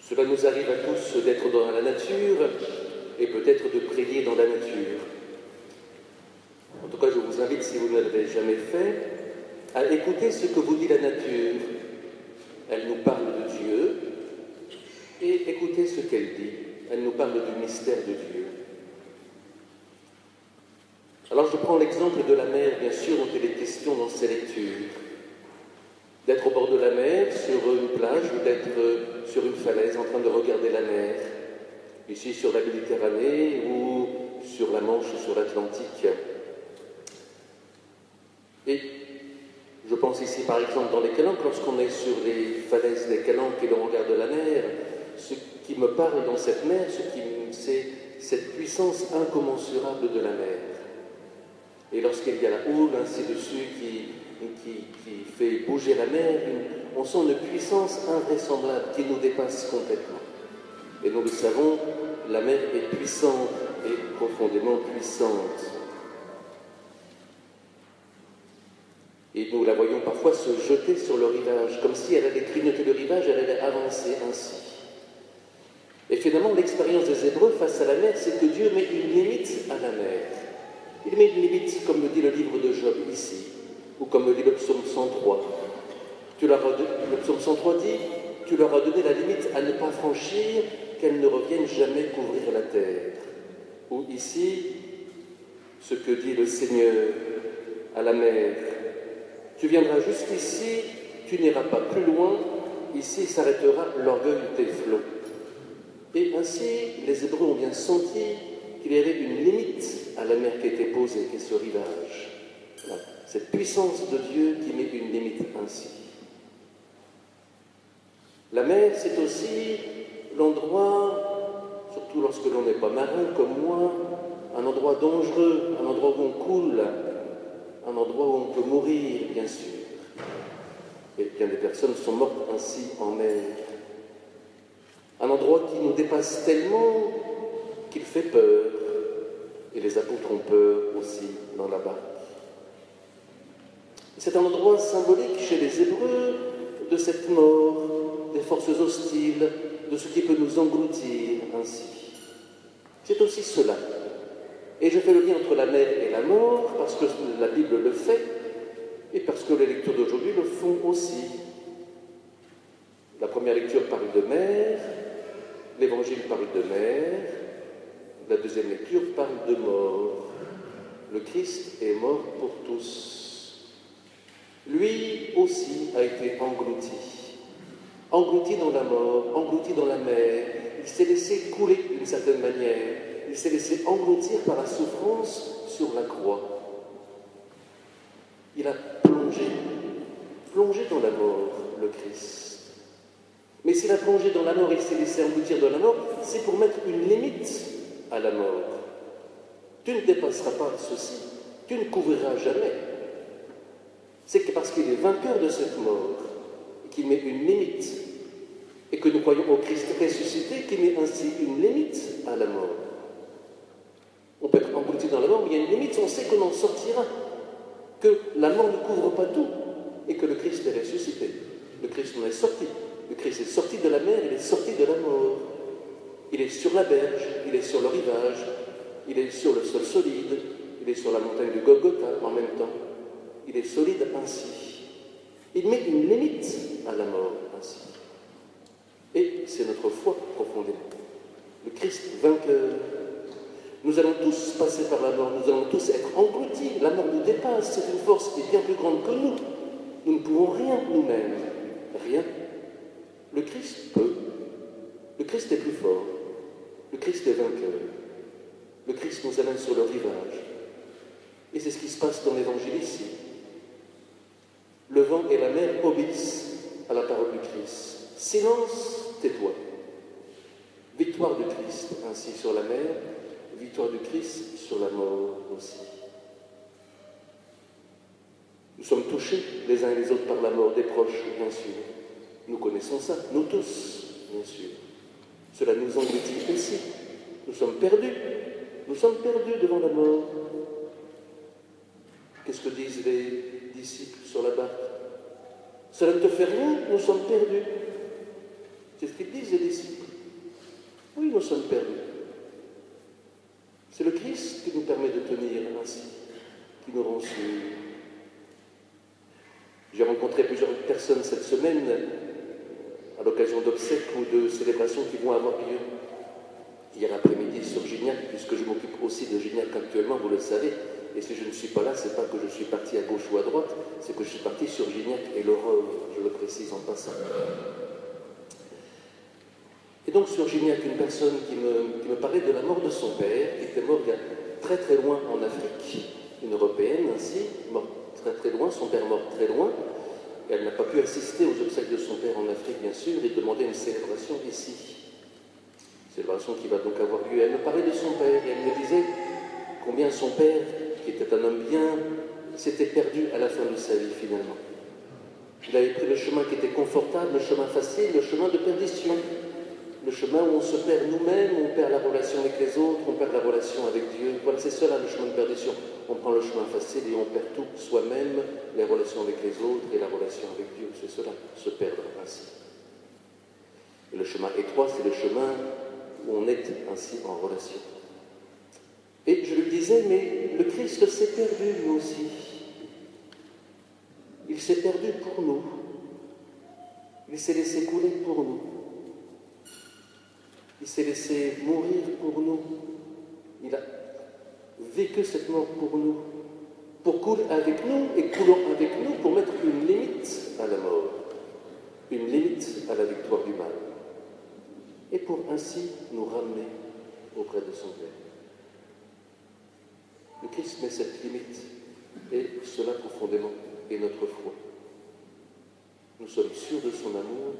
Cela nous arrive à tous d'être dans la nature et peut-être de prier dans la nature. En tout cas, je vous invite, si vous ne l'avez jamais fait, à écouter ce que vous dit la nature. Elle nous parle de Dieu et écoutez ce qu'elle dit. Elle nous parle du mystère de Dieu. Alors je prends l'exemple de la mer, bien sûr, dont il est question dans ces lectures. D'être au bord de la mer, sur une plage, ou d'être sur une falaise en train de regarder la mer, ici sur la Méditerranée ou sur la Manche ou sur l'Atlantique. Et je pense ici par exemple dans les Calanques, lorsqu'on est sur les falaises des Calanques et l'on regarde la mer, ce qui me parle dans cette mer, c'est cette puissance incommensurable de la mer. Et lorsqu'il y a la houle ainsi dessus qui fait bouger la mer, on sent une puissance invraisemblable qui nous dépasse complètement. Et nous le savons, la mer est puissante et profondément puissante. Et nous la voyons parfois se jeter sur le rivage, comme si elle allait grignoter le rivage, elle allait avancer ainsi. Et finalement, l'expérience des Hébreux face à la mer, c'est que Dieu met une limite à la mer. Il met une limite, comme le dit le livre de Job ici, ou comme le dit le psaume 103. Le psaume 103 dit « Tu leur as donné la limite à ne pas franchir, qu'elles ne reviennent jamais couvrir la terre. » Ou ici, ce que dit le Seigneur à la mer. « Tu viendras jusqu'ici, tu n'iras pas plus loin, ici s'arrêtera l'orgueil de tes flots. » Et ainsi, les Hébreux ont bien senti qu'il y avait une limite à la mer qui était posée, qui est ce rivage. Voilà. Cette puissance de Dieu qui met une limite ainsi. La mer, c'est aussi l'endroit, surtout lorsque l'on n'est pas marin comme moi, un endroit dangereux, un endroit où on coule, un endroit où on peut mourir, bien sûr. Et bien des personnes sont mortes ainsi en mer. Un endroit qui nous dépasse tellement qu'il fait peur. Et les apôtres ont peur aussi dans la barque. C'est un endroit symbolique chez les Hébreux de cette mort, des forces hostiles, de ce qui peut nous engloutir ainsi. C'est aussi cela. Et je fais le lien entre la mer et la mort, parce que la Bible le fait, et parce que les lectures d'aujourd'hui le font aussi. La première lecture parle de mer, l'Évangile parle de mer, la deuxième lecture parle de mort. Le Christ est mort pour tous. Lui aussi a été englouti. Englouti dans la mort, englouti dans la mer. Il s'est laissé couler d'une certaine manière. Il s'est laissé engloutir par la souffrance sur la croix. Il a plongé dans la mort, le Christ. Mais s'il a plongé dans la mort, il s'est laissé engloutir dans la mort, c'est pour mettre une limite à la mort. Tu ne dépasseras pas ceci, tu ne couvriras jamais. C'est que parce qu'il est vainqueur de cette mort, et qu'il met une limite, et que nous croyons au Christ ressuscité, qui met ainsi une limite à la mort. On peut être englouti dans la mort, mais il y a une limite, on sait qu'on en sortira, que la mort ne couvre pas tout, et que le Christ est ressuscité. Le Christ en est sorti. Le Christ est sorti de la mer, il est sorti de la mort. Il est sur la berge, il est sur le rivage, il est sur le sol solide, il est sur la montagne du Golgotha en même temps. Il est solide ainsi. Il met une limite à la mort ainsi. Et c'est notre foi profondément. Le Christ vainqueur. Nous allons tous passer par la mort, nous allons tous être engloutis. La mort nous dépasse, c'est une force qui est bien plus grande que nous. Nous ne pouvons rien nous-mêmes. Rien. Le Christ peut. Le Christ est plus fort. Le Christ est vainqueur. Le Christ nous amène sur le rivage. Et c'est ce qui se passe dans l'Évangile ici. Le vent et la mer obéissent à la parole du Christ. Silence, tais-toi. Victoire du Christ ainsi sur la mer, victoire du Christ sur la mort aussi. Nous sommes touchés les uns et les autres par la mort des proches, bien sûr. Nous connaissons ça, nous tous, bien sûr. Cela nous engloutit aussi. Nous sommes perdus. Nous sommes perdus devant la mort. Qu'est-ce que disent les disciples sur la barque? Cela ne te fait rien, nous sommes perdus. C'est ce qu'ils disent les disciples. personnes cette semaine à l'occasion d'obsèques ou de célébrations qui vont avoir lieu. Hier après-midi sur Gignac, puisque je m'occupe aussi de Gignac actuellement, vous le savez, et si je ne suis pas là, c'est pas que je suis parti à gauche ou à droite, c'est que je suis parti sur Gignac et le Rhône, je le précise en passant. Et donc sur Gignac, une personne qui me parlait de la mort de son père, qui était mort il y a très très loin en Afrique, une Européenne ainsi, morte très très loin, son père mort très loin, et elle n'a pas pu assister aux obsèques de son père en Afrique bien sûr, et demandait une célébration ici. Célébration qui va donc avoir lieu. Elle me parlait de son père, et elle me disait combien son père, qui était un homme bien, s'était perdu à la fin de sa vie finalement. Il avait pris le chemin qui était confortable, le chemin facile, le chemin de perdition. Le chemin où on se perd nous-mêmes, où on perd la relation avec les autres, on perd la relation avec Dieu. Voilà, c'est cela le chemin de perdition. On prend le chemin facile et on perd tout, soi-même, les relations avec les autres et la relation avec Dieu. C'est cela, se perdre ainsi. Et le chemin étroit, c'est le chemin où on est ainsi en relation. Et je lui disais, mais le Christ s'est perdu lui aussi. Il s'est perdu pour nous. Il s'est laissé couler pour nous. Il s'est laissé mourir pour nous. Il a vécu cette mort pour nous, pour couler avec nous et coulant avec nous pour mettre une limite à la mort, une limite à la victoire du mal, et pour ainsi nous ramener auprès de son Père. Le Christ met cette limite, et cela profondément est notre foi. Nous sommes sûrs de son amour,